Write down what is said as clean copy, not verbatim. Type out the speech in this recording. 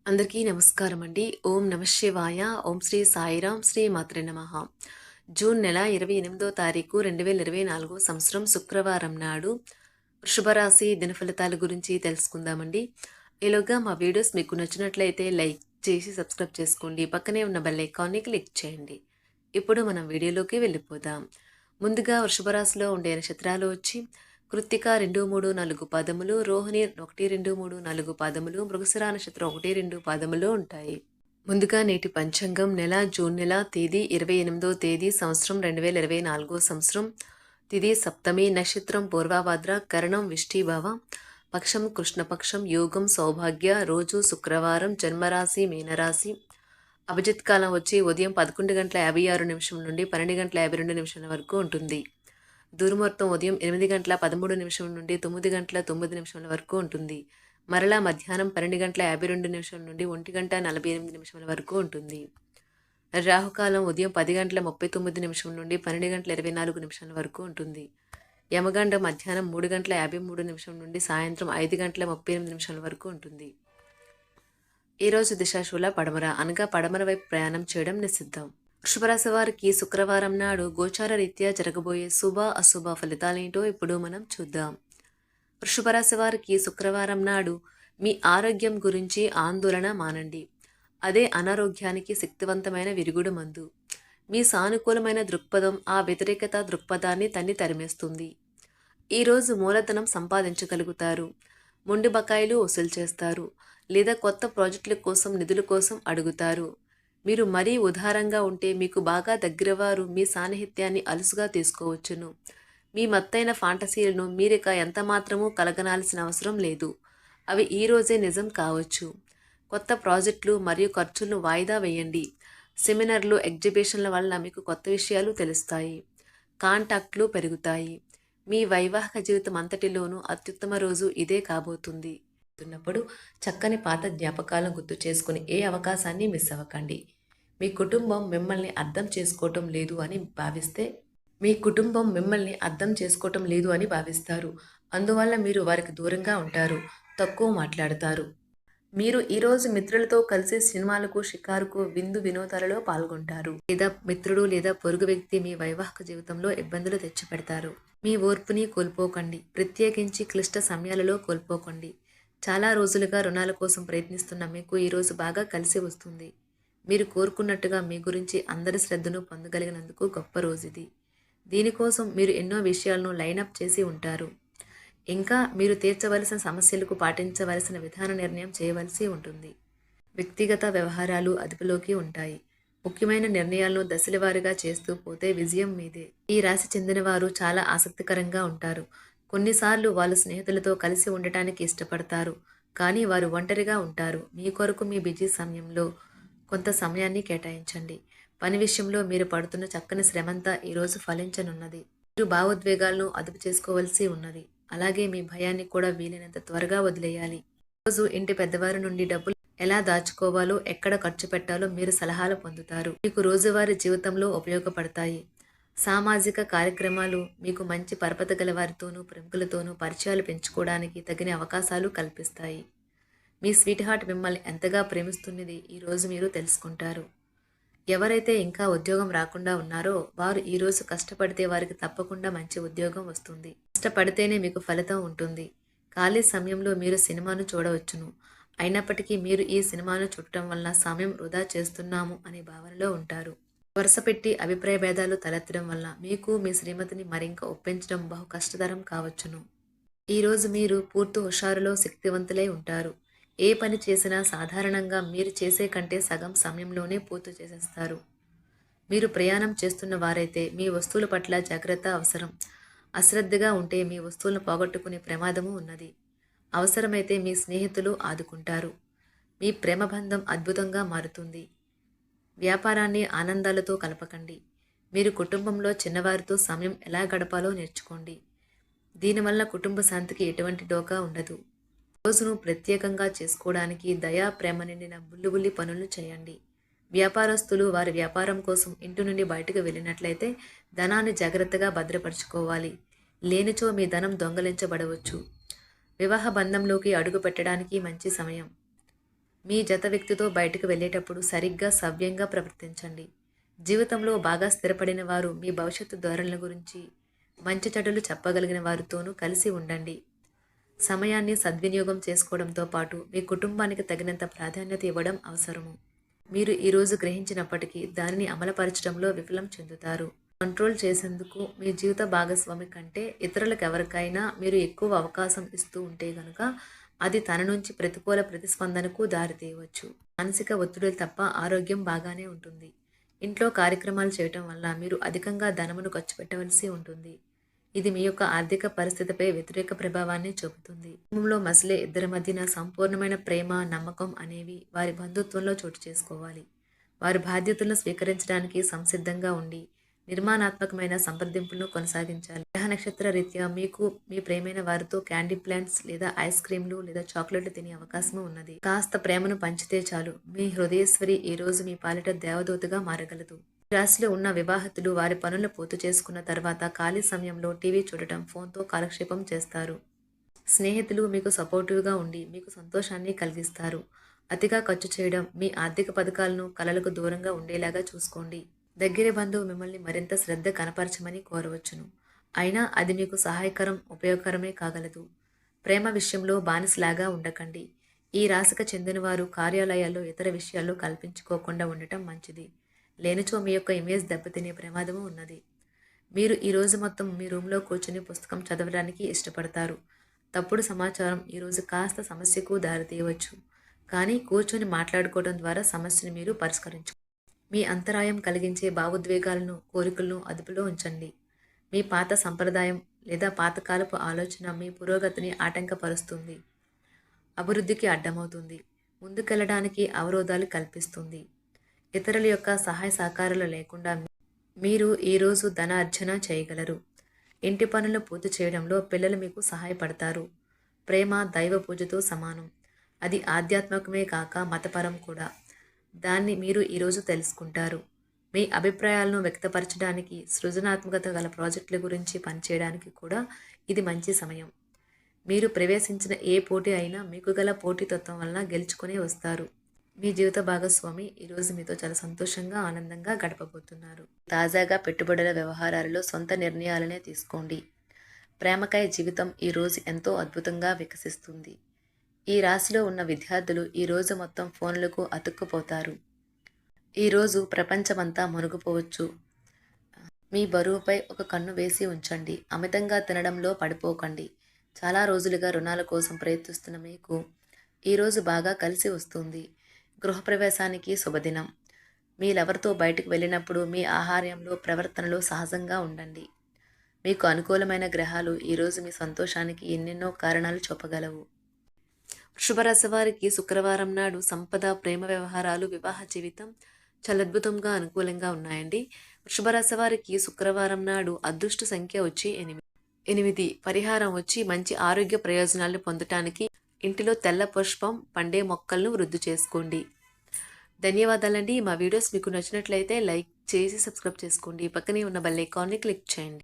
అందరికీ నమస్కారం అండి. ఓం నమః శివాయ. ఓం శ్రీ సాయిరాం. శ్రీ మాత్రే నమః. జూన్ నెల 28వ తారీఖు 2024 సంవత్సరం శుక్రవారం నాడు వృషభ రాశి దినఫలితాల గురించి తెలుసుకుందామండి. ఈలోగా మా వీడియోస్ మీకు నచ్చినట్లయితే లైక్ చేసి సబ్స్క్రైబ్ చేసుకోండి. పక్కనే ఉన్న బెల్ ఐకాన్ని క్లిక్ చేయండి. ఇప్పుడు మనం వీడియోలోకి వెళ్ళిపోదాం. ముందుగా వృషభ రాశిలో ఉండే నక్షత్రాలు వచ్చి కృత్తిక 2, 3, 4 పాదములు, రోహిణి 1, 2, 3, 4 పాదములు, మృగశిర నక్షత్రం 1, 2 పాదములు ఉంటాయి. ముందుగా నేటి పంచాంగం నెల జూన్ నెల తేదీ 28వ తేదీ సంవత్సరం 2024 సంవత్సరం. తిథి సప్తమి, నక్షత్రం పూర్వభాద్ర, కరణం విష్టిభవ, పక్షం కృష్ణపక్షం, యోగం సౌభాగ్య, రోజు శుక్రవారం, జన్మరాశి మీనరాశి. అభిజిత్ కాలం వచ్చి ఉదయం 11:56 నుండి 12:52 వరకు ఉంటుంది. దుర్ముహూర్తం ఉదయం 8:13 నుండి 9:09 వరకు ఉంటుంది. మరలా మధ్యాహ్నం 12:52 నుండి 1:48 వరకు ఉంటుంది. రాహుకాలం ఉదయం 10:39 నుండి 12:24 వరకు ఉంటుంది. యమగండం మధ్యాహ్నం 3:53 నుండి సాయంత్రం 5:38 వరకు ఉంటుంది. ఈరోజు దిశాశూల పడమర, అనగా పడమర వైపు ప్రయాణం చేయడం నిషిద్ధం. వృషభరాశి వారికి శుక్రవారం నాడు గోచార రీత్యా జరగబోయే శుభ అశుభ ఫలితాలేంటో ఇప్పుడు మనం చూద్దాం. వృషభరాశి వారికి శుక్రవారం నాడు మీ ఆరోగ్యం గురించి ఆందోళన మానండి. అదే అనారోగ్యానికి శక్తివంతమైన విరుగుడు మందు. మీ సానుకూలమైన దృక్పథం ఆ వ్యతిరేకత దృక్పథాన్ని తన్ని తరిమేస్తుంది. ఈరోజు మూలధనం సంపాదించగలుగుతారు. మొండి బకాయిలు వసూలు చేస్తారు, లేదా కొత్త ప్రాజెక్టుల కోసం నిధుల కోసం అడుగుతారు. మీరు మరీ ఉదారంగా ఉంటే మీకు బాగా దగ్గరవారు మీ సాన్నిహిత్యాన్ని అలుసుగా తీసుకోవచ్చును. మీ మత్తైన ఫాంటసీలను మీరిక ఎంతమాత్రమూ కలగనాల్సిన అవసరం లేదు. అవి ఈరోజే నిజం కావచ్చు. కొత్త ప్రాజెక్టులు మరియు ఖర్చులను వాయిదా వేయండి. సెమినార్లు, ఎగ్జిబిషన్ల వల్ల మీకు కొత్త విషయాలు తెలుస్తాయి. కాంటాక్ట్లు పెరుగుతాయి. మీ వైవాహిక జీవితం అంతటిలోనూ అత్యుత్తమ రోజు ఇదే కాబోతుంది. ఉన్నప్పుడు చక్కని పాత జ్ఞాపకాలను గుర్తు చేసుకుని ఏ అవకాశాన్ని మిస్ అవ్వకండి. మీ కుటుంబం మిమ్మల్ని అర్థం చేసుకోవటం లేదు అని భావిస్తారు. అందువల్ల మీరు వారికి దూరంగా ఉంటారు, తక్కువ మాట్లాడతారు. మీరు ఈరోజు మిత్రులతో కలిసి సినిమాలకు, షికారుకు, విందు వినోదాలలో పాల్గొంటారు. లేదా మిత్రుడు లేదా పొరుగు వ్యక్తి మీ వైవాహిక జీవితంలో ఇబ్బందులు తెచ్చిపెడతారు. మీ ఓర్పుని కోల్పోకండి, ప్రత్యేకించి క్లిష్ట సమయాలలో కోల్పోకండి. చాలా రోజులుగా రుణాల కోసం ప్రయత్నిస్తున్న మీకు ఈరోజు బాగా కలిసి వస్తుంది. మీరు కోరుకున్నట్టుగా మీ గురించి అందరి శ్రద్ధను పొందగలిగినందుకు గొప్ప రోజుది. దీనికోసం మీరు ఎన్నో విషయాలను లైనప్ చేసి ఉంటారు. ఇంకా మీరు తీర్చవలసిన సమస్యలకు పాటించవలసిన విధాన నిర్ణయం చేయవలసి ఉంటుంది. వ్యక్తిగత వ్యవహారాలు అదుపులోకి ఉంటాయి. ముఖ్యమైన నిర్ణయాలను దశలవారీగా చేస్తూ పోతే విజయం మీదే. ఈ రాశి చెందిన వారు చాలా ఆసక్తికరంగా ఉంటారు. కొన్నిసార్లు వాళ్ళు స్నేహితులతో కలిసి ఉండటానికి ఇష్టపడతారు, కానీ వారు ఒంటరిగా ఉంటారు. మీ కొరకు మీ బిజీ సమయంలో కొంత సమయాన్ని కేటాయించండి. పని విషయంలో మీరు పడుతున్న చక్కని శ్రమంతా ఈరోజు ఫలించనున్నది. మీరు భావోద్వేగాలను అదుపు చేసుకోవలసి ఉన్నది. అలాగే మీ భయాన్ని కూడా వీలైనంత త్వరగా వదిలేయాలి. ఈరోజు ఇంటి పెద్దవారి నుండి డబ్బులు ఎలా దాచుకోవాలో, ఎక్కడ ఖర్చు పెట్టాలో మీరు సలహాలు పొందుతారు. మీకు రోజువారీ జీవితంలో ఉపయోగపడతాయి. సామాజిక కార్యక్రమాలు మీకు మంచి పరపతి గల వారితోనూ ప్రముఖులతోనూ పరిచయాలు పెంచుకోవడానికి తగిన అవకాశాలు కల్పిస్తాయి. మీ స్వీట్ హార్ట్ మిమ్మల్ని ఎంతగా ప్రేమిస్తున్నది ఈరోజు మీరు తెలుసుకుంటారు. ఎవరైతే ఇంకా ఉద్యోగం రాకుండా ఉన్నారో వారు ఈరోజు కష్టపడితే వారికి తప్పకుండా మంచి ఉద్యోగం వస్తుంది. కష్టపడితేనే మీకు ఫలితం ఉంటుంది. ఖాళీ సమయంలో మీరు సినిమాను చూడవచ్చును. అయినప్పటికీ మీరు ఈ సినిమాను చూడటం వల్ల సమయం వృధా చేస్తున్నాము అనే భావనలో ఉంటారు. వరుసపెట్టి అభిప్రాయ భేదాలు తలెత్తడం వల్ల మీకు మీ శ్రీమతిని మరింక ఒప్పించడం బహు కష్టతరం కావచ్చును. ఈరోజు మీరు పూర్తి హుషారులో శక్తివంతులై ఉంటారు. ఏ పని చేసినా సాధారణంగా మీరు చేసే కంటే సగం సమయంలోనే పూర్తి చేసేస్తారు. మీరు ప్రయాణం చేస్తున్న వారైతే మీ వస్తువుల పట్ల జాగ్రత్త అవసరం. అశ్రద్ధగా ఉంటే మీ వస్తువులను పోగొట్టుకునే ప్రమాదము ఉన్నది. అవసరమైతే మీ స్నేహితులు ఆదుకుంటారు. మీ ప్రేమబంధం అద్భుతంగా మారుతుంది. వ్యాపారాన్ని ఆనందాలతో కలపకండి. మీరు కుటుంబంలో చిన్నవారితో సమయం ఎలా గడపాలో నేర్చుకోండి. దీనివల్ల కుటుంబ శాంతికి ఎటువంటి డోకా ఉండదు. రోజును ప్రత్యేకంగా చేసుకోవడానికి దయా, ప్రేమ నిండిన బుల్లిబుల్లి పనులు చేయండి. వ్యాపారస్తులు వారి వ్యాపారం కోసం ఇంటి నుండి బయటకు వెళ్ళినట్లయితే ధనాన్ని జాగ్రత్తగా భద్రపరచుకోవాలి. లేనిచో మీ ధనం దొంగలించబడవచ్చు. వివాహ బంధంలోకి అడుగు పెట్టడానికి మంచి సమయం. మీ జత వ్యక్తితో బయటకు వెళ్ళేటప్పుడు సరిగ్గా సవ్యంగా ప్రవర్తించండి. జీవితంలో బాగా స్థిరపడిన వారు మీ భవిష్యత్తు ధోరణుల గురించి మంచి చెడులు చెప్పగలిగిన వారితోనూ కలిసి ఉండండి. సమయాన్ని సద్వినియోగం చేసుకోవడంతో పాటు మీ కుటుంబానికి తగినంత ప్రాధాన్యత ఇవ్వడం అవసరము. మీరు ఈరోజు గ్రహించినప్పటికీ దానిని అమలుపరచడంలో విఫలం చెందుతారు. కంట్రోల్ చేసేందుకు మీ జీవిత భాగస్వామి కంటే ఇతరులకు ఎవరికైనా మీరు ఎక్కువ అవకాశం ఇస్తూ ఉంటే గనుక అది తన నుంచి ప్రతికూల ప్రతిస్పందనకు దారితీయవచ్చు. మానసిక ఒత్తిడులు తప్ప ఆరోగ్యం బాగానే ఉంటుంది. ఇంట్లో కార్యక్రమాలు చేయటం వల్ల మీరు అధికంగా ధనమును ఖర్చు పెట్టవలసి ఉంటుంది. ఇది మీ యొక్క ఆర్థిక పరిస్థితిపై వ్యతిరేక ప్రభావాన్ని చూపుతుంది. కుటుంబంలో మసలే ఇద్దరి మధ్యన సంపూర్ణమైన ప్రేమ, నమ్మకం అనేవి వారి బంధుత్వంలో చోటు చేసుకోవాలి. వారి బాధ్యతలను స్వీకరించడానికి సంసిద్ధంగా ఉండి నిర్మాణాత్మకమైన సంప్రదింపులను కొనసాగించాలి. గ్రహ నక్షత్ర రీత్యా మీకు మీ ప్రేమైన వారితో క్యాండీ ప్లాంట్స్ లేదా ఐస్ క్రీంలు లేదా చాక్లెట్లు తినే అవకాశం ఉన్నది. కాస్త ప్రేమను పంచితే చాలు, మీ హృదయేశ్వరి ఈ రోజు మీ పాలిట దేవదూతగా మారగలదు. రాశిలో ఉన్న వివాహితులు వారి పనులు పూర్తి చేసుకున్న తర్వాత ఖాళీ సమయంలో టీవీ చూడటం, ఫోన్తో కాలక్షేపం చేస్తారు. స్నేహితులు మీకు సపోర్టివ్గా ఉండి మీకు సంతోషాన్ని కలిగిస్తారు. అతిగా ఖర్చు చేయడం, మీ ఆర్థిక పథకాలను కలలకు దూరంగా ఉండేలాగా చూసుకోండి. దగ్గర బంధువు మిమ్మల్ని మరింత శ్రద్ధ కనపరచమని కోరవచ్చును. అయినా అది మీకు సహాయకరం, ఉపయోగకరమే కాగలదు. ప్రేమ విషయంలో బానిసలాగా ఉండకండి. ఈ రాశికి చెందినవారు కార్యాలయాల్లో ఇతర విషయాల్లో కల్పించుకోకుండా ఉండటం మంచిది. లేనిచో మీ యొక్క ఇమేజ్ దెబ్బతినే ప్రమాదము ఉన్నది. మీరు ఈరోజు మొత్తం మీ రూమ్లో కూర్చుని పుస్తకం చదవడానికి ఇష్టపడతారు. తప్పుడు సమాచారం ఈరోజు కాస్త సమస్యకు దారితీయవచ్చు. కానీ కూర్చొని మాట్లాడుకోవడం ద్వారా సమస్యను మీరు పరిష్కరించు. మీ అంతరాయం కలిగించే భావోద్వేగాలను, కోరికలను అదుపులో ఉంచండి. మీ పాత సంప్రదాయం లేదా పాతకాలపు ఆలోచన మీ పురోగతిని ఆటంకపరుస్తుంది, అభివృద్ధికి అడ్డమవుతుంది, ముందుకెళ్లడానికి అవరోధాలు కల్పిస్తుంది. ఇతరుల యొక్క సహాయ సహకారాలు లేకుండా మీరు ఈరోజు ధనార్జన చేయగలరు. ఇంటి పనులను పూర్తి చేయడంలో పిల్లలు మీకు సహాయపడతారు. ప్రేమ దైవ పూజతో సమానం. అది ఆధ్యాత్మికమే కాక మతపరం కూడా. దాన్ని మీరు ఈరోజు తెలుసుకుంటారు. మీ అభిప్రాయాలను వ్యక్తపరచడానికి, సృజనాత్మకత గల ప్రాజెక్టుల గురించి పనిచేయడానికి కూడా ఇది మంచి సమయం. మీరు ప్రవేశించిన ఏ పోటీ అయినా మీకు గల పోటీతత్వం వలన గెలుచుకునే వస్తారు. మీ జీవిత భాగస్వామి ఈరోజు మీతో చాలా సంతోషంగా, ఆనందంగా గడపబోతున్నారు. తాజాగా పెట్టుబడుల వ్యవహారాలలో సొంత నిర్ణయాలనే తీసుకోండి. ప్రేమకాయ జీవితం ఈరోజు ఎంతో అద్భుతంగా వికసిస్తుంది. ఈ రాశిలో ఉన్న విద్యార్థులు ఈరోజు మొత్తం ఫోన్లకు అతుక్కుపోతారు. ఈరోజు ప్రపంచమంతా మునిగిపోవచ్చు. మీ బరువుపై ఒక కన్ను వేసి ఉంచండి. అమితంగా తినడంలో పడిపోకండి. చాలా రోజులుగా రుణాల కోసం ప్రయత్నిస్తున్న మీకు ఈరోజు బాగా కలిసి వస్తుంది. గృహప్రవేశానికి శుభదినం. మీరెవరితో బయటకు వెళ్ళినప్పుడు మీ ఆహార్యంలో, ప్రవర్తనలో సహజంగా ఉండండి. మీకు అనుకూలమైన గ్రహాలు ఈరోజు మీ సంతోషానికి ఎన్నెన్నో కారణాలు చూపగలవు. వృషభరాశి వారికి శుక్రవారం నాడు సంపద, ప్రేమ వ్యవహారాలు, వివాహ జీవితం చాలా అద్భుతంగా అనుకూలంగా ఉన్నాయండి. వృషభరాశి వారికి శుక్రవారం నాడు అదృష్ట సంఖ్య వచ్చి 8. పరిహారం వచ్చి మంచి ఆరోగ్య ప్రయోజనాలు పొందటానికి ఇంటిలో తెల్ల పుష్పం, పండే మొక్కలను వృద్ధి చేసుకోండి. ధన్యవాదాలండి. మా వీడియోస్ మీకు నచ్చినట్లయితే లైక్ చేసి సబ్స్క్రైబ్ చేసుకోండి. పక్కనే ఉన్న బెల్ ఐకాన్ని క్లిక్ చేయండి.